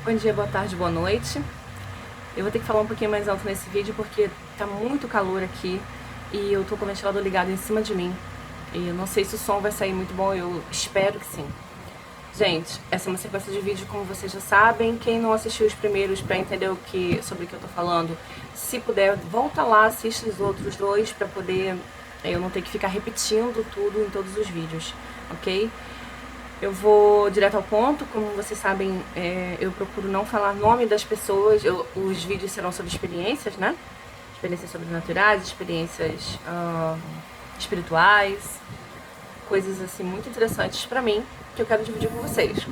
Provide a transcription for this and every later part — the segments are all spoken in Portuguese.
Bom dia, boa tarde, boa noite. Eu vou ter que falar um pouquinho mais alto nesse vídeo porque tá muito calor aqui e eu tô com o ventilador ligado em cima de mim. E eu não sei se o som vai sair muito bom, eu espero que sim. Gente, essa é uma sequência de vídeo, como vocês já sabem. Quem não assistiu os primeiros para entender sobre o que eu tô falando, se puder, volta lá, assiste os outros dois para poder eu não ter que ficar repetindo tudo em todos os vídeos, ok? Eu vou direto ao ponto, como vocês sabem, eu procuro não falar nome das pessoas, os vídeos serão sobre experiências, né? Experiências sobrenaturais, experiências espirituais, coisas assim muito interessantes pra mim, que eu quero dividir com vocês.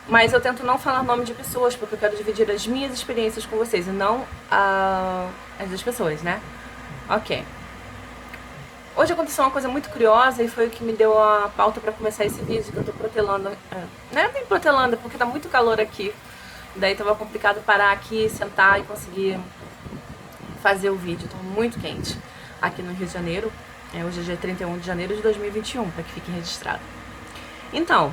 Mas eu tento não falar nome de pessoas, porque eu quero dividir as minhas experiências com vocês, e não as das pessoas, né? Ok. Hoje aconteceu uma coisa muito curiosa e foi o que me deu a pauta pra começar esse vídeo, que eu tô protelando. Não é bem protelando, porque tá muito calor aqui. Daí tava complicado parar aqui, sentar e conseguir fazer o vídeo. Tá muito quente aqui no Rio de Janeiro. Hoje é dia 31 de janeiro de 2021, pra que fique registrado. Então,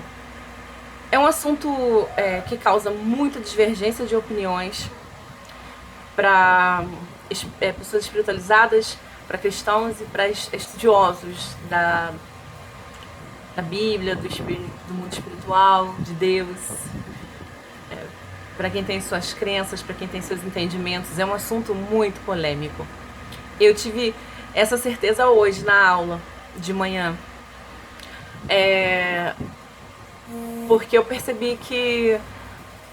é um assunto que causa muita divergência de opiniões para pessoas espiritualizadas, para cristãos e para estudiosos da Bíblia, do mundo espiritual, de Deus, para quem tem suas crenças, para quem tem seus entendimentos. É um assunto muito polêmico. Eu tive essa certeza hoje na aula de manhã, porque eu percebi que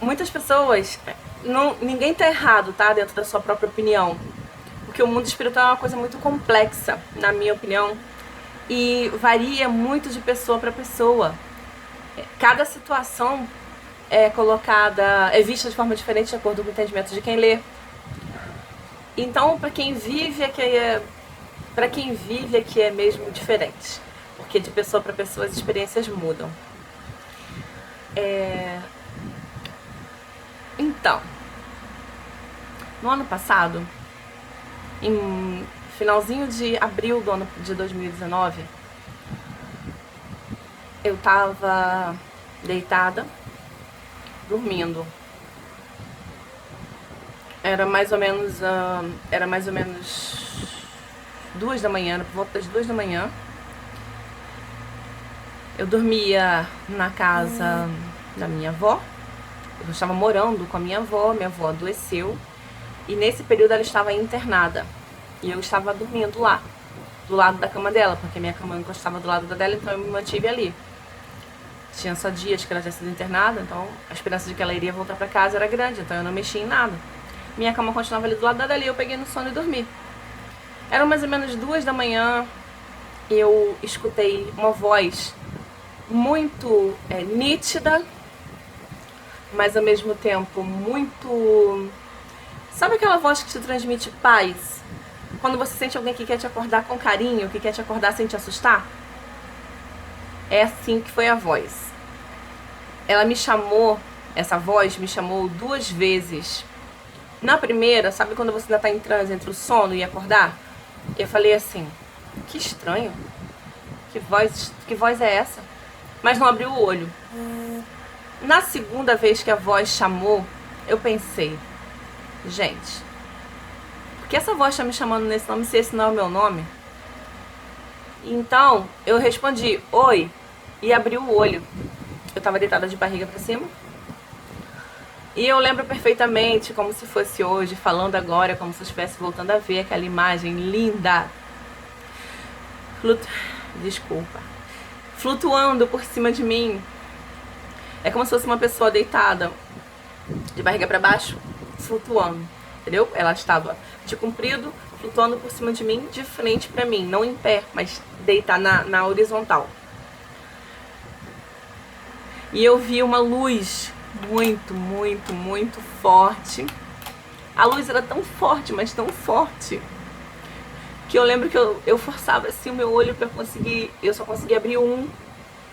muitas pessoas, ninguém tá errado, tá, dentro da sua própria opinião, porque o mundo espiritual é uma coisa muito complexa, na minha opinião, e varia muito de pessoa para pessoa. Cada situação é vista de forma diferente de acordo com o entendimento de quem lê. Então, para quem vive aqui é mesmo diferente, porque de pessoa para pessoa as experiências mudam. Então, no ano passado, em finalzinho de abril do ano de 2019, eu tava deitada, dormindo. Era mais ou menos 2 da manhã, por volta das 2 da manhã. Eu dormia na casa da minha avó. Eu estava morando com a minha avó adoeceu. E nesse período ela estava internada. E eu estava dormindo lá, do lado da cama dela, porque minha cama encostava do lado da dela, então eu me mantive ali. Tinha só dias que ela tinha sido internada, então a esperança de que ela iria voltar para casa era grande, então eu não mexia em nada. Minha cama continuava ali do lado da dela e eu peguei no sono e dormi. Eram mais ou menos 2 da manhã, eu escutei uma voz muito nítida, mas ao mesmo tempo muito... Sabe aquela voz que te transmite paz? Quando você sente alguém que quer te acordar com carinho, que quer te acordar sem te assustar? É assim que foi a voz. Ela me chamou, essa voz me chamou 2 vezes. Na primeira, sabe quando você ainda tá em transe entre o sono e acordar? Eu falei assim, que estranho. Que voz é essa? Mas não abri o olho. Na segunda vez que a voz chamou, eu pensei, gente, por que essa voz tá me chamando nesse nome se esse não é o meu nome? Então, eu respondi, oi, e abri o olho. Eu tava deitada de barriga pra cima. E eu lembro perfeitamente, como se fosse hoje, falando agora, como se eu estivesse voltando a ver aquela imagem linda. Desculpa. Flutuando por cima de mim. É como se fosse uma pessoa deitada, de barriga pra baixo, flutuando, entendeu? Ela estava de comprido, flutuando por cima de mim, de frente pra mim, não em pé, mas deitada na horizontal. E eu vi uma luz muito, muito, muito forte. A luz era tão forte, mas tão forte, que eu lembro que eu forçava assim o meu olho pra conseguir, eu só conseguia abrir um,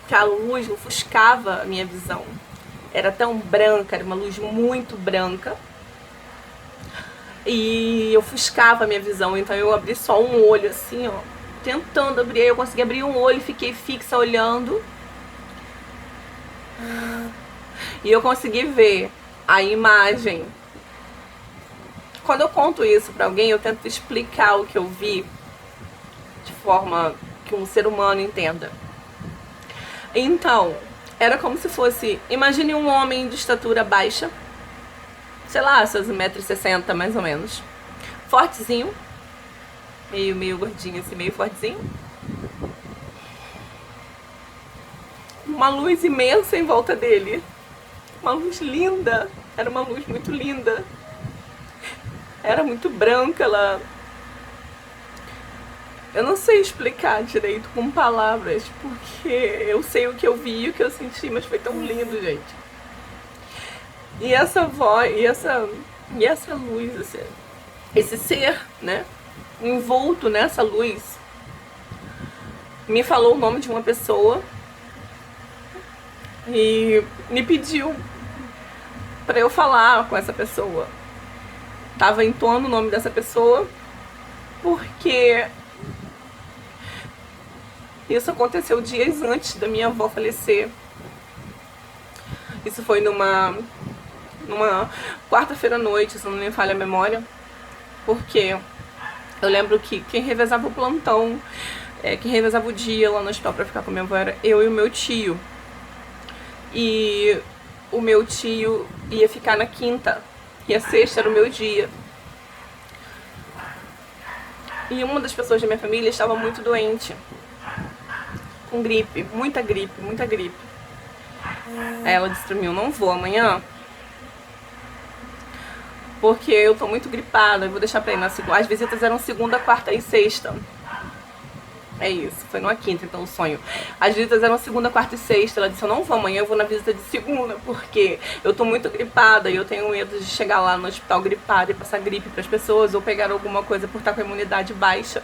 que a luz ofuscava a minha visão. Era tão branca, era uma luz muito branca. E ofuscava a minha visão, então eu abri só um olho assim, ó, tentando abrir. Aí eu consegui abrir um olho, fiquei fixa olhando. E eu consegui ver a imagem. Quando eu conto isso pra alguém, eu tento explicar o que eu vi de forma que um ser humano entenda. Então, era como se fosse, imagine um homem de estatura baixa, sei lá, seus 1,60 m mais ou menos, fortezinho, meio gordinho assim, meio fortezinho, uma luz imensa em volta dele, uma luz linda, era uma luz muito linda, era muito branca, ela... Eu não sei explicar direito com palavras, porque eu sei o que eu vi e o que eu senti, mas foi tão lindo, gente. E essa voz, e essa luz, esse ser, né, envolto nessa luz, me falou o nome de uma pessoa e me pediu para eu falar com essa pessoa. Tava entoando o nome dessa pessoa porque isso aconteceu dias antes da minha avó falecer. Isso foi numa quarta-feira à noite, se não me falha a memória. Porque eu lembro que quem revezava o plantão, quem revezava o dia lá no hospital pra ficar com a minha avó era eu e o meu tio. E o meu tio ia ficar na quinta, e a sexta era o meu dia. E uma das pessoas da minha família estava muito doente, com gripe, muita gripe, muita gripe. Aí ela disse pra mim, eu não vou amanhã, porque eu tô muito gripada, eu vou deixar pra ir na segunda. As visitas eram segunda, quarta e sexta. É isso, foi numa quinta, então o sonho. As visitas eram segunda, quarta e sexta. Ela disse, eu não vou amanhã, eu vou na visita de segunda, porque eu tô muito gripada e eu tenho medo de chegar lá no hospital gripada e passar gripe pras pessoas, ou pegar alguma coisa por estar com a imunidade baixa.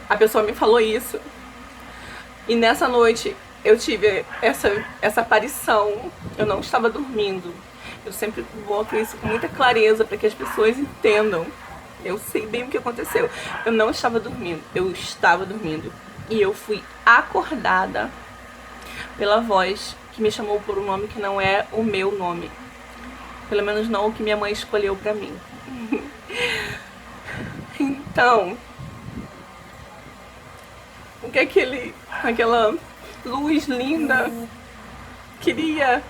A pessoa me falou isso. E nessa noite eu tive essa aparição. Eu não estava dormindo. Eu sempre boto isso com muita clareza para que as pessoas entendam. Eu sei bem o que aconteceu. Eu não estava dormindo, eu estava dormindo. E eu fui acordada pela voz que me chamou por um nome que não é o meu nome. Pelo menos não o que minha mãe escolheu pra mim. Então, o que aquela luz linda queria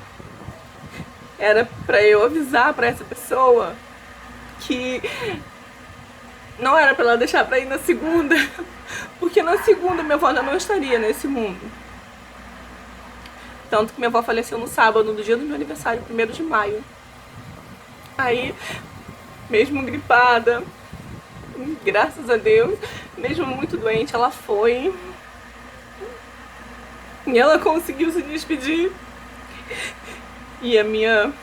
era pra eu avisar pra essa pessoa que não era pra ela deixar pra ir na segunda, porque na segunda minha avó já não estaria nesse mundo. Tanto que minha avó faleceu no sábado, no dia do meu aniversário, 1º de maio. Aí, mesmo gripada, graças a Deus, mesmo muito doente, ela foi. E ela conseguiu se despedir. E a minha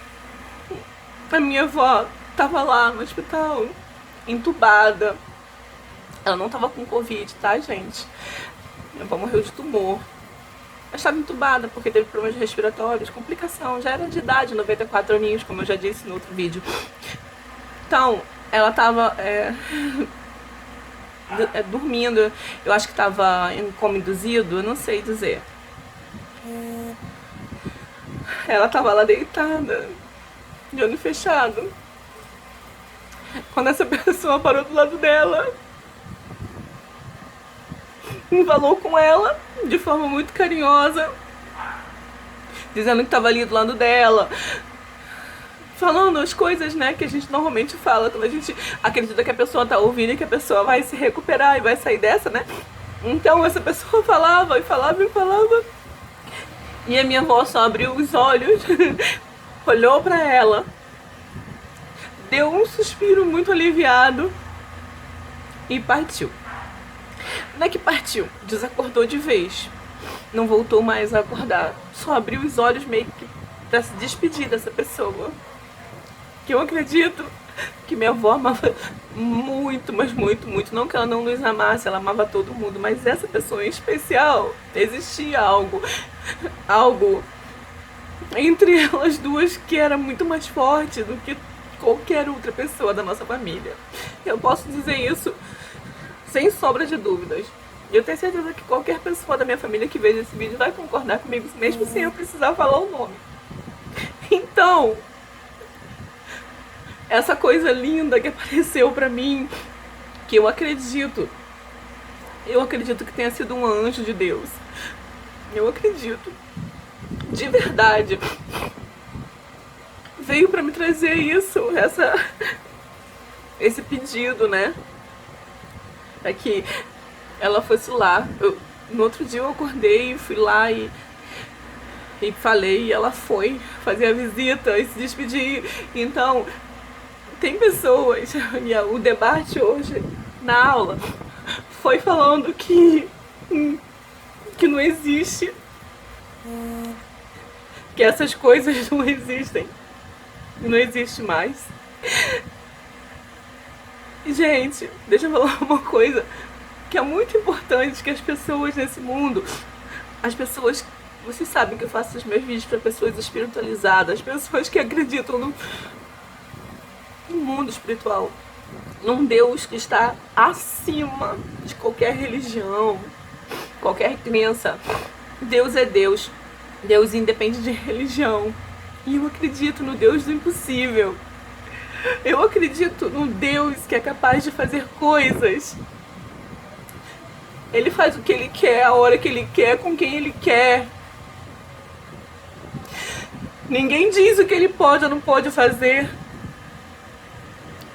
avó tava lá no hospital, entubada. Ela não tava com Covid, tá, gente? Minha avó morreu de tumor. Ela estava entubada porque teve problemas respiratórios, complicação. Já era de idade, 94 aninhos, como eu já disse no outro vídeo. Então, ela tava dormindo. Eu acho que tava em coma induzido, eu não sei dizer. Ela tava lá deitada, de olho fechado, quando essa pessoa parou do lado dela, falou com ela de forma muito carinhosa, dizendo que tava ali do lado dela, falando as coisas, né, que a gente normalmente fala quando a gente acredita que a pessoa tá ouvindo e que a pessoa vai se recuperar e vai sair dessa, né? Então essa pessoa falava e falava e falava. E a minha avó só abriu os olhos, olhou pra ela, deu um suspiro muito aliviado e partiu. Não é que partiu, desacordou de vez. Não voltou mais a acordar. Só abriu os olhos meio que pra se despedir dessa pessoa. Que eu acredito que minha avó amava muito, mas muito, muito. Não que ela não nos amasse, ela amava todo mundo. Mas essa pessoa em especial, existia algo entre elas duas que era muito mais forte do que qualquer outra pessoa da nossa família. Eu posso dizer isso sem sobra de dúvidas. E eu tenho certeza que qualquer pessoa da minha família que veja esse vídeo vai concordar comigo, mesmo sem eu precisar falar o nome. Então, essa coisa linda que apareceu pra mim, que eu acredito que tenha sido um anjo de Deus. Eu acredito, de verdade. Veio pra me trazer isso, esse pedido, né? É que ela fosse lá. No outro dia eu acordei e fui lá e falei, e ela foi fazer a visita e se despedir. Então, tem pessoas, e o debate hoje na aula foi falando que não existe, que essas coisas não existem, não existe mais. Gente, deixa eu falar uma coisa que é muito importante, que as pessoas nesse mundo, as pessoas, vocês sabem que eu faço os meus vídeos para pessoas espiritualizadas, pessoas que acreditam no mundo espiritual, num Deus que está acima de qualquer religião, qualquer crença. Deus é Deus. Deus independe de religião. E eu acredito no Deus do impossível. Eu acredito no Deus que é capaz de fazer coisas. Ele faz o que ele quer, a hora que ele quer, com quem ele quer. Ninguém diz o que ele pode ou não pode fazer.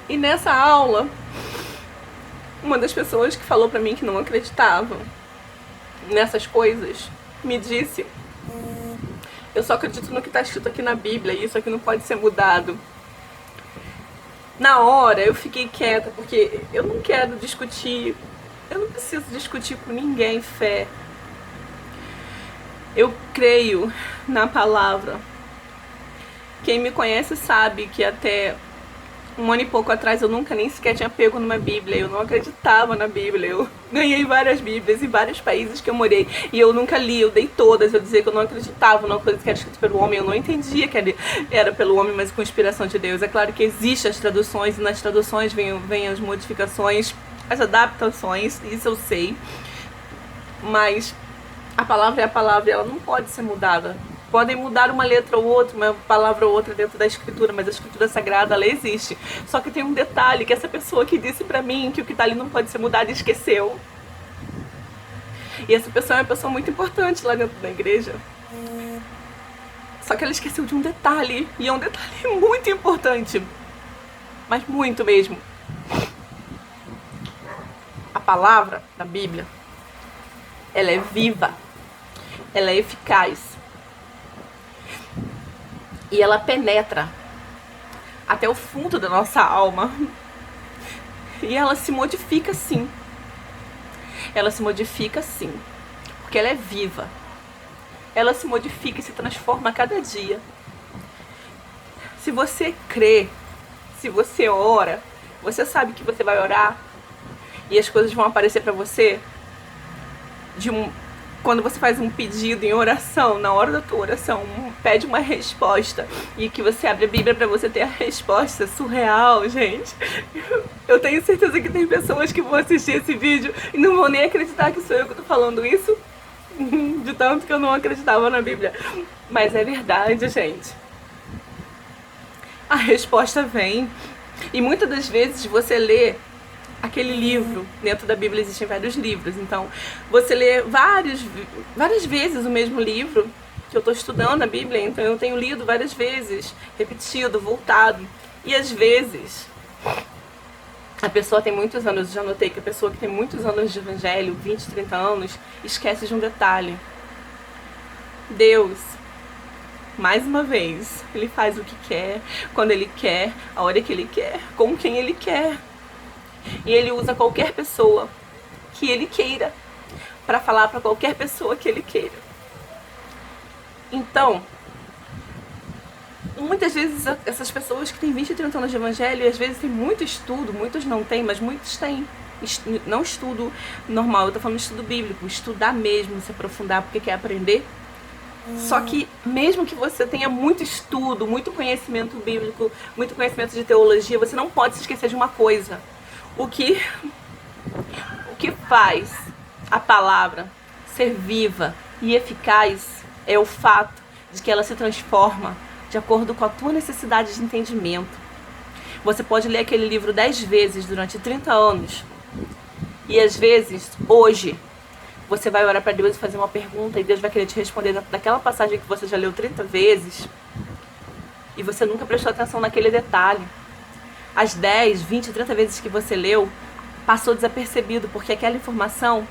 E nessa aula, uma das pessoas que falou pra mim que não acreditava nessas coisas, me disse: eu só acredito no que tá escrito aqui na Bíblia, e isso aqui não pode ser mudado. Na hora eu fiquei quieta, porque eu não quero discutir, eu não preciso discutir com ninguém fé. Eu creio na palavra. Quem me conhece sabe que até um ano e pouco atrás eu nunca nem sequer tinha pego numa Bíblia, eu não acreditava na Bíblia. Eu ganhei várias Bíblias em vários países que eu morei e eu nunca li, eu dei todas. Eu dizia que eu não acreditava numa coisa que era escrita pelo homem, eu não entendia que era pelo homem, mas com inspiração de Deus. É claro que existem as traduções, e nas traduções vêm as modificações, as adaptações, isso eu sei, mas a palavra é a palavra e ela não pode ser mudada. Podem mudar uma letra ou outra, uma palavra ou outra dentro da escritura, mas a escritura sagrada, ela existe. Só que tem um detalhe, que essa pessoa que disse pra mim que o que tá ali não pode ser mudado, esqueceu. E essa pessoa é uma pessoa muito importante lá dentro da igreja. Só que ela esqueceu de um detalhe, e é um detalhe muito importante. Mas muito mesmo. A palavra da Bíblia, ela é viva, ela é eficaz. E ela penetra até o fundo da nossa alma. E ela se modifica sim. Ela se modifica sim. Porque ela é viva. Ela se modifica e se transforma a cada dia. Se você crê, se você ora, você sabe que você vai orar e as coisas vão aparecer pra você quando você faz um pedido em oração, na hora da tua oração, pede uma resposta e que você abre a Bíblia pra você ter a resposta. Surreal, gente. Eu tenho certeza que tem pessoas que vão assistir esse vídeo e não vão nem acreditar que sou eu que tô falando isso, de tanto que eu não acreditava na Bíblia. Mas é verdade, gente. A resposta vem. E muitas das vezes você lê aquele livro, dentro da Bíblia existem vários livros, então você lê várias vezes o mesmo livro, que eu estou estudando a Bíblia, então eu tenho lido várias vezes, repetido, voltado, e às vezes a pessoa tem muitos anos, já notei que a pessoa que tem muitos anos de evangelho, 20, 30 anos, esquece de um detalhe. Deus, mais uma vez, ele faz o que quer, quando ele quer, a hora que ele quer, com quem ele quer. E ele usa qualquer pessoa que ele queira para falar para qualquer pessoa que ele queira. Então, muitas vezes essas pessoas que têm 20 e 30 anos de evangelho, e às vezes tem muito estudo, muitos não têm, mas muitos têm. Não estudo normal, eu tô falando de estudo bíblico, estudar mesmo, se aprofundar porque quer aprender. Só que mesmo que você tenha muito estudo, muito conhecimento bíblico, muito conhecimento de teologia, você não pode se esquecer de uma coisa. O que faz a palavra ser viva e eficaz é o fato de que ela se transforma de acordo com a tua necessidade de entendimento. Você pode ler aquele livro 10 vezes durante 30 anos. E às vezes, hoje, você vai orar para Deus e fazer uma pergunta e Deus vai querer te responder dentro daquela passagem que você já leu 30 vezes e você nunca prestou atenção naquele detalhe. As 10, 20, 30 vezes que você leu, passou desapercebido, porque aquela informação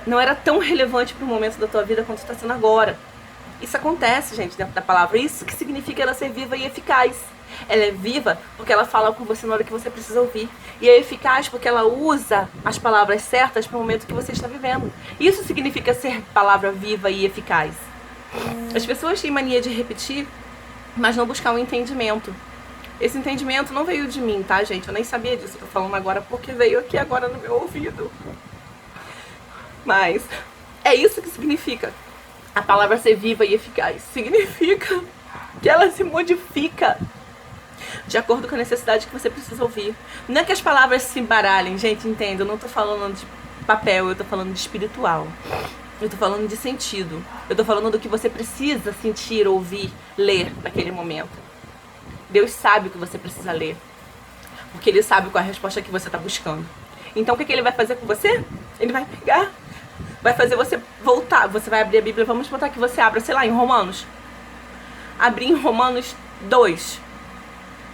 não era tão relevante para o momento da tua vida quanto está sendo agora. Isso acontece, gente, dentro da palavra. Isso que significa ela ser viva e eficaz. Ela é viva porque ela fala com você na hora que você precisa ouvir. E é eficaz porque ela usa as palavras certas para o momento que você está vivendo. Isso significa ser palavra viva e eficaz. As pessoas têm mania de repetir, mas não buscar um entendimento. Esse entendimento não veio de mim, tá, gente? Eu nem sabia disso. Eu tô falando agora porque veio aqui agora no meu ouvido. Mas é isso que significa a palavra ser viva e eficaz. Significa que ela se modifica de acordo com a necessidade que você precisa ouvir. Não é que as palavras se embaralhem, gente, entenda. Eu não tô falando de papel, eu tô falando de espiritual. Eu tô falando de sentido. Eu tô falando do que você precisa sentir, ouvir, ler naquele momento. Deus sabe o que você precisa ler, porque Ele sabe qual é a resposta que você está buscando. Então o que Ele vai fazer com você? Ele vai pegar, vai fazer você voltar. Você vai abrir a Bíblia, vamos botar que você abra, sei lá, em Romanos. Abrir em Romanos 2.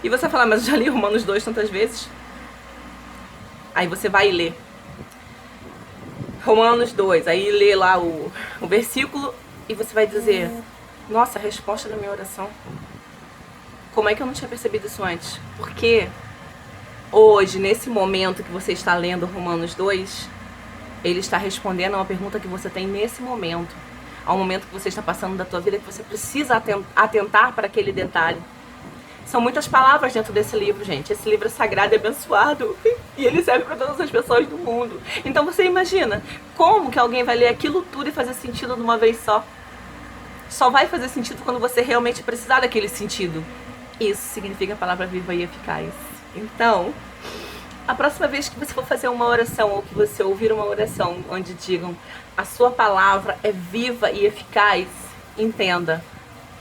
E você vai falar, mas eu já li Romanos 2 tantas vezes. Aí você vai ler Romanos 2, aí lê lá o versículo e você vai dizer, nossa, a resposta da minha oração. Como é que eu não tinha percebido isso antes? Porque hoje, nesse momento que você está lendo Romanos 2, ele está respondendo a uma pergunta que você tem nesse momento. Ao momento que você está passando da tua vida, que você precisa atentar para aquele detalhe. São muitas palavras dentro desse livro, gente. Esse livro é sagrado e abençoado. E ele serve para todas as pessoas do mundo. Então você imagina, como que alguém vai ler aquilo tudo e fazer sentido de uma vez só? Só vai fazer sentido quando você realmente precisar daquele sentido. Isso significa a palavra viva e eficaz. Então, a próxima vez que você for fazer uma oração ou que você ouvir uma oração onde digam a sua palavra é viva e eficaz, entenda.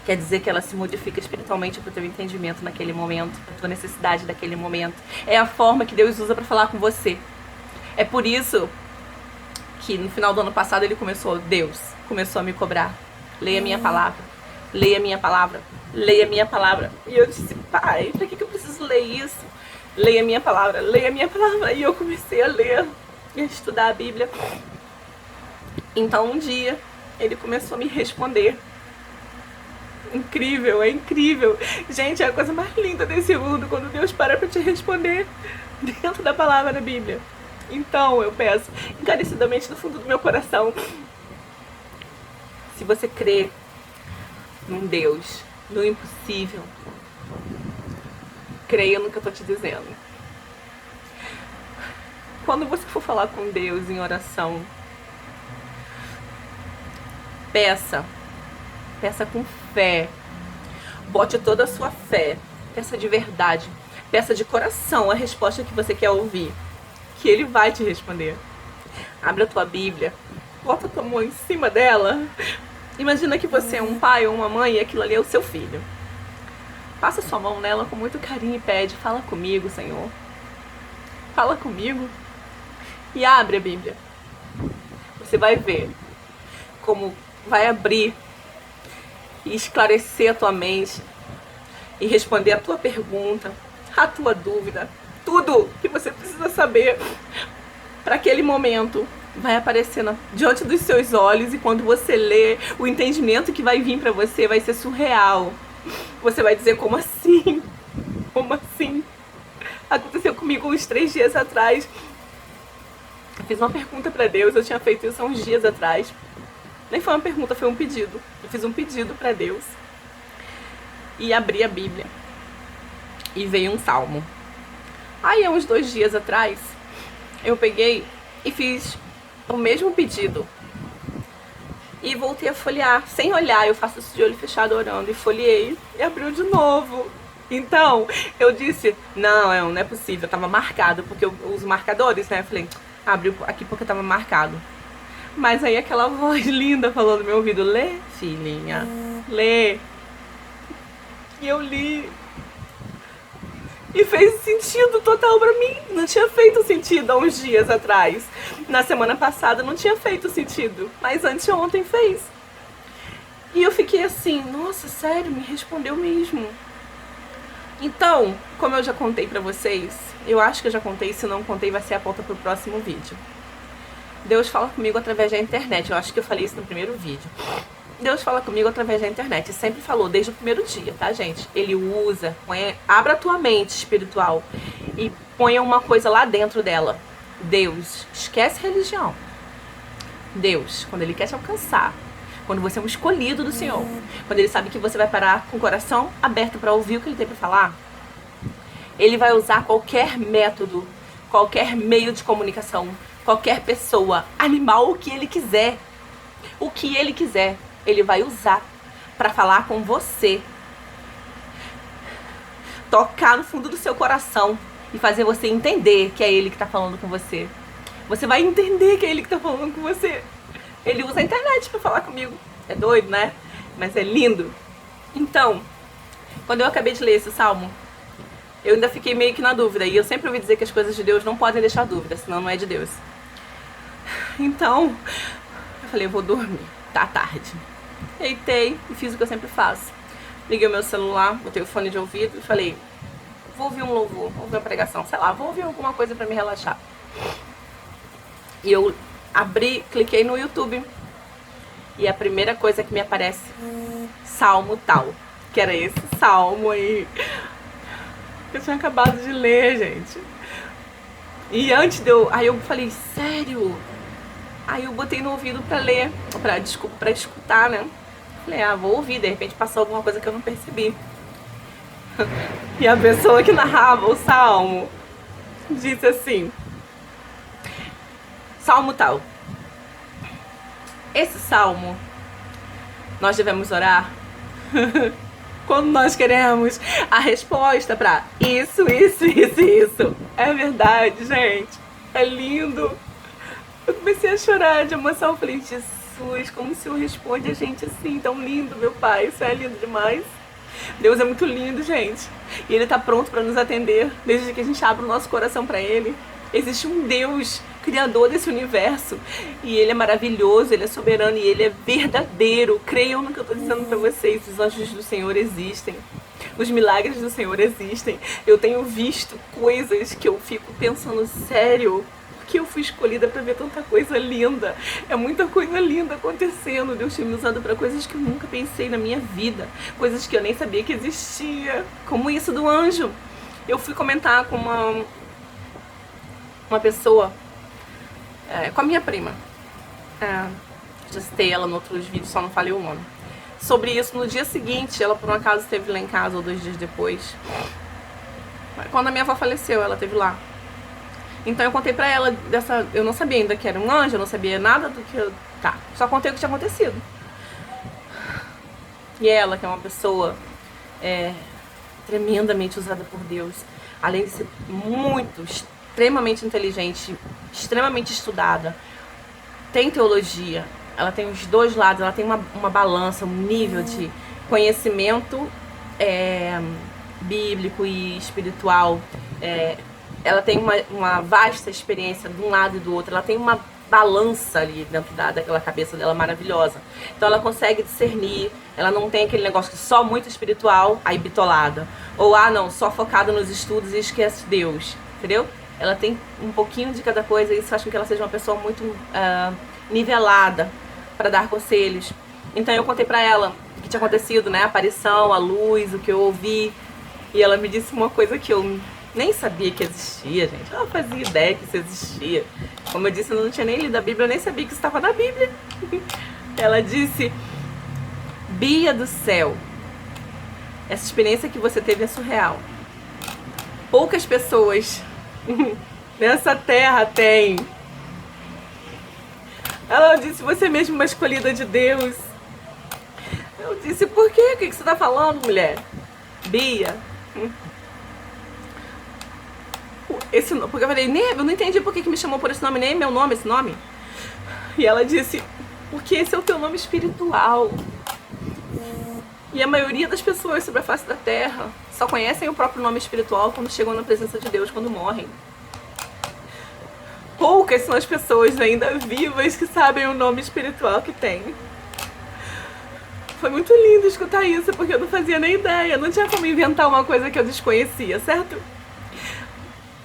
Quer dizer que ela se modifica espiritualmente para o teu entendimento naquele momento, para a tua necessidade daquele momento. É a forma que Deus usa para falar com você. É por isso que no final do ano passado Deus começou a me cobrar. Leia a minha palavra. Leia a minha palavra. Leia a minha palavra. E eu disse, pai, pra que eu preciso ler isso? Leia a minha palavra, leia a minha palavra. E eu comecei a ler e a estudar a Bíblia. Então um dia ele começou a me responder. Incrível, é incrível. Gente, é a coisa mais linda desse mundo quando Deus para pra te responder dentro da palavra da Bíblia. Então eu peço encarecidamente do fundo do meu coração, se você crê num Deus, no impossível, creia no que eu tô te dizendo. Quando você for falar com Deus em oração, peça com fé, bote toda a sua fé, peça de verdade, peça de coração a resposta que você quer ouvir, que Ele vai te responder. Abre a tua Bíblia, bota a tua mão em cima dela. Imagina que você é um pai ou uma mãe e aquilo ali é o seu filho. Passa sua mão nela com muito carinho e pede, fala comigo, Senhor. Fala comigo. E abre a Bíblia. Você vai ver como vai abrir e esclarecer a tua mente e responder a tua pergunta, a tua dúvida, tudo que você precisa saber para aquele momento. Vai aparecer diante dos seus olhos e quando você lê, o entendimento que vai vir para você vai ser surreal. Você vai dizer, como assim? Como assim? Aconteceu comigo uns 3 dias atrás. Eu fiz uma pergunta para Deus, eu tinha feito isso há uns dias atrás. Nem foi uma pergunta, foi um pedido. Eu fiz um pedido para Deus. E abri a Bíblia. E veio um salmo. Aí, há uns 2 dias atrás, eu peguei e fiz o mesmo pedido. E voltei a folhear, sem olhar. Eu faço isso de olho fechado orando. E folheei e abriu de novo. Então, eu disse, não é possível. Tava marcado, porque eu uso marcadores, né? Eu falei, abriu aqui porque tava marcado. Mas aí aquela voz linda falou no meu ouvido, lê, filhinha, lê. E eu li. E fez sentido total pra mim. Não tinha feito sentido há uns dias atrás. Na semana passada não tinha feito sentido. Mas anteontem fez. E eu fiquei assim, nossa, sério, me respondeu mesmo. Então, como eu já contei pra vocês, eu acho que eu já contei, se não contei vai ser a pauta pro próximo vídeo. Deus fala comigo através da internet, eu acho que eu falei isso no primeiro vídeo. Deus fala comigo através da internet, e sempre falou, desde o primeiro dia, tá, gente? Ele usa, abra a tua mente espiritual e ponha uma coisa lá dentro dela. Deus, esquece religião. Deus, quando Ele quer te alcançar, quando você é um escolhido do Senhor, quando Ele sabe que você vai parar com o coração aberto para ouvir o que Ele tem para falar, Ele vai usar qualquer método, qualquer meio de comunicação, qualquer pessoa, animal, o que Ele quiser. O que Ele quiser, Ele vai usar para falar com você. Tocar no fundo do seu coração e fazer você entender que é Ele que está falando com você. Você vai entender que é Ele que está falando com você. Ele usa a internet para falar comigo. É doido, né? Mas é lindo. Então, quando eu acabei de ler esse salmo, eu ainda fiquei meio que na dúvida. E eu sempre ouvi dizer que as coisas de Deus não podem deixar dúvida, senão não é de Deus. Então, eu falei, eu vou dormir. Tá tarde. Deitei e fiz o que eu sempre faço. Liguei o meu celular, botei o fone de ouvido e falei, vou ouvir um louvor, vou ouvir uma pregação, sei lá, vou ouvir alguma coisa pra me relaxar. E eu abri, cliquei no YouTube. E a primeira coisa que me aparece, salmo tal. Que era esse salmo aí. Eu tinha acabado de ler, gente. E antes de eu... Aí eu falei, sério? Aí eu botei no ouvido pra ler, pra escutar, né? Falei, vou ouvir, de repente passou alguma coisa que eu não percebi. E a pessoa que narrava o salmo disse assim, salmo tal. Esse salmo, nós devemos orar quando nós queremos a resposta pra isso. É verdade, gente. É lindo. Eu comecei a chorar de emoção. Eu falei, Jesus, como o Senhor responde a gente assim, tão lindo, meu Pai. Isso é lindo demais. Deus é muito lindo, gente. E Ele tá pronto pra nos atender, desde que a gente abra o nosso coração pra Ele. Existe um Deus, criador desse universo. E Ele é maravilhoso, Ele é soberano e Ele é verdadeiro. Creiam no que eu tô dizendo pra vocês. Os anjos do Senhor existem. Os milagres do Senhor existem. Eu tenho visto coisas que eu fico pensando, sério, que eu fui escolhida pra ver tanta coisa linda. É muita coisa linda acontecendo. Deus tem me usado pra coisas que eu nunca pensei na minha vida. Coisas que eu nem sabia que existia. Como isso do anjo. Eu fui comentar com uma pessoa, com a minha prima. Já citei ela em outros vídeos, só não falei o nome. Sobre isso, no dia seguinte, ela por um acaso esteve lá em casa, ou 2 dias depois. Quando a minha avó faleceu, ela esteve lá. Então eu contei pra ela dessa... Eu não sabia ainda que era um anjo, eu não sabia nada do que... Tá, só contei o que tinha acontecido. E ela, que é uma pessoa tremendamente usada por Deus, além de ser extremamente inteligente, extremamente estudada, tem teologia, ela tem os dois lados, ela tem uma balança, um nível de conhecimento bíblico e espiritual. Ela tem uma vasta experiência de um lado e do outro. Ela tem uma balança ali dentro daquela cabeça dela maravilhosa. Então ela consegue discernir. Ela não tem aquele negócio que só muito espiritual, aí bitolada. Ou, não, só focada nos estudos e esquece Deus. Entendeu? Ela tem um pouquinho de cada coisa e isso faz com que ela seja uma pessoa muito nivelada para dar conselhos. Então eu contei pra ela o que tinha acontecido, né? A aparição, a luz, o que eu ouvi. E ela me disse uma coisa que eu nem sabia que existia, gente. Eu não fazia ideia que isso existia. Como eu disse, eu não tinha nem lido a Bíblia, eu nem sabia que isso estava na Bíblia. Ela disse, Bia do céu, essa experiência que você teve é surreal. Poucas pessoas nessa terra têm. Ela disse, você mesmo uma escolhida de Deus. Eu disse, por quê? O que você tá falando, mulher? Bia. Porque eu falei, eu não entendi por que me chamou por esse nome, nem meu nome, esse nome. E ela disse, porque esse é o teu nome espiritual. E a maioria das pessoas sobre a face da Terra só conhecem o próprio nome espiritual quando chegam na presença de Deus, quando morrem. Poucas são as pessoas ainda vivas que sabem o nome espiritual que tem. Foi muito lindo escutar isso, porque eu não fazia nem ideia. Não tinha como inventar uma coisa que eu desconhecia, certo?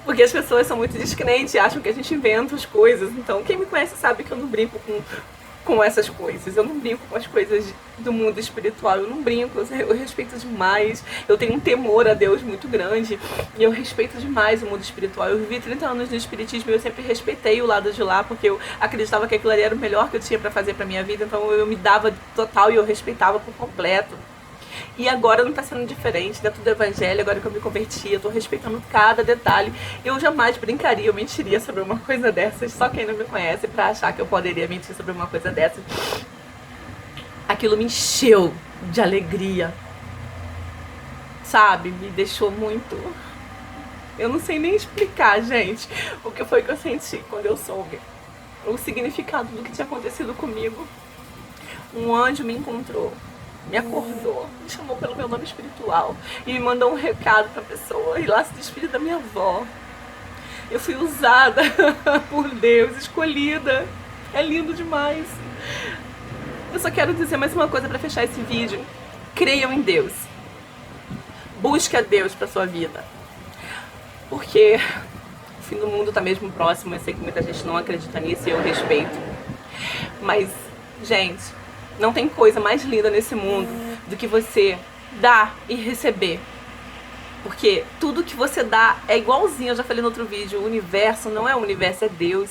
Porque as pessoas são muito descrentes e acham que a gente inventa as coisas. Então, quem me conhece sabe que eu não brinco com essas coisas. Eu não brinco com as coisas do mundo espiritual. Eu não brinco, eu respeito demais. Eu tenho um temor a Deus muito grande. E eu respeito demais o mundo espiritual. Eu vivi 30 anos no espiritismo e eu sempre respeitei o lado de lá, porque eu acreditava que aquilo ali era o melhor que eu tinha pra fazer pra minha vida. Então eu me dava total e eu respeitava por completo. E agora não tá sendo diferente dentro do evangelho, agora que eu me converti, eu tô respeitando cada detalhe. Eu jamais brincaria, eu mentiria sobre uma coisa dessas, só quem não me conhece pra achar que eu poderia mentir sobre uma coisa dessas. Aquilo me encheu de alegria, sabe? Me deixou muito... Eu não sei nem explicar, gente, o que foi que eu senti quando eu soube o significado do que tinha acontecido comigo. Um anjo me encontrou, me acordou, me chamou pelo meu nome espiritual e me mandou um recado pra pessoa, e lá se despediu da minha avó. Eu fui usada por Deus, escolhida. É lindo demais. Eu só quero dizer mais uma coisa pra fechar esse vídeo. Creiam em Deus. Busque a Deus pra sua vida. Porque o fim do mundo tá mesmo próximo. Eu sei que muita gente não acredita nisso e eu respeito. Mas, gente, não tem coisa mais linda nesse mundo do que você dar e receber. Porque tudo que você dá é igualzinho, eu já falei no outro vídeo, o universo não é o universo, é Deus.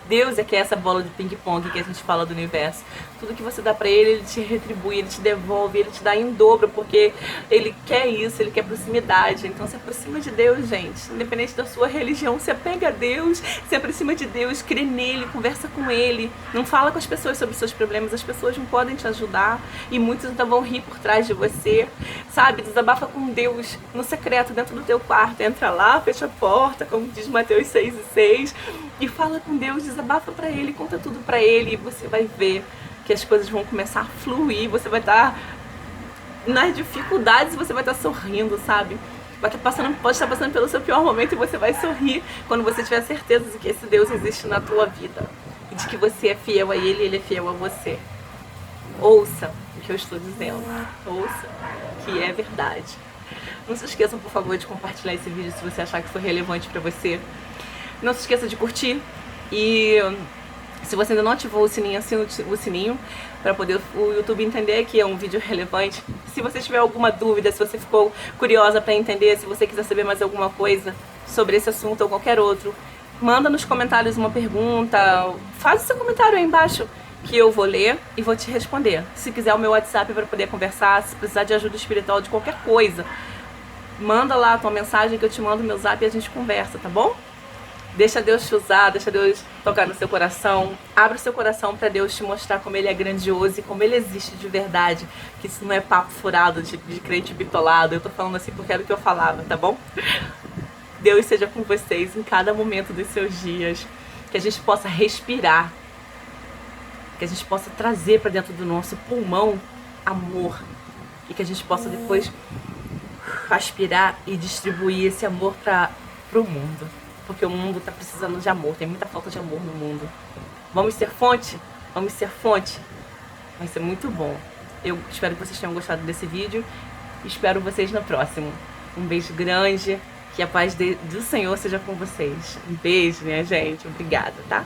Deus é que é essa bola de ping-pong que a gente fala do universo. Tudo que você dá pra ele, ele te retribui, ele te devolve, ele te dá em dobro, porque ele quer isso, ele quer proximidade. Então se aproxima de Deus, gente. Independente da sua religião, se apega a Deus, se aproxima de Deus, crê nele, conversa com ele. Não fala com as pessoas sobre os seus problemas, as pessoas não podem te ajudar. E muitos ainda vão rir por trás de você, sabe? Desabafa com Deus no secreto, dentro do teu quarto. Entra lá, fecha a porta, como diz Mateus 6:6, e fala com Deus, desabafa pra ele, conta tudo pra ele, e você vai ver que as coisas vão começar a fluir, você vai estar nas dificuldades, você vai estar sorrindo, sabe? Pode estar passando pelo seu pior momento e você vai sorrir quando você tiver certeza de que esse Deus existe na tua vida e de que você é fiel a ele e ele é fiel a você. Ouça o que eu estou dizendo, ouça que é verdade. Não se esqueçam, por favor, de compartilhar esse vídeo se você achar que foi relevante pra você. Não se esqueça de curtir e se você ainda não ativou o sininho, assina o sininho para poder o YouTube entender que é um vídeo relevante. Se você tiver alguma dúvida, se você ficou curiosa para entender, se você quiser saber mais alguma coisa sobre esse assunto ou qualquer outro, manda nos comentários uma pergunta, faz o seu comentário aí embaixo que eu vou ler e vou te responder. Se quiser o meu WhatsApp para poder conversar, se precisar de ajuda espiritual de qualquer coisa, manda lá a tua mensagem que eu te mando o meu zap e a gente conversa, tá bom? Deixa Deus te usar, deixa Deus tocar no seu coração. Abra o seu coração para Deus te mostrar como Ele é grandioso e como Ele existe de verdade. Que isso não é papo furado de crente bitolado. Eu tô falando assim porque era o que eu falava, tá bom? Deus seja com vocês em cada momento dos seus dias. Que a gente possa respirar. Que a gente possa trazer para dentro do nosso pulmão amor. E que a gente possa depois aspirar e distribuir esse amor para o mundo. Porque o mundo está precisando de amor, tem muita falta de amor no mundo. Vamos ser fonte? Vamos ser fonte. Vai ser muito bom. Eu espero que vocês tenham gostado desse vídeo. Espero vocês no próximo. Um beijo grande. Que a paz do Senhor seja com vocês. Um beijo, minha gente. Obrigada, tá?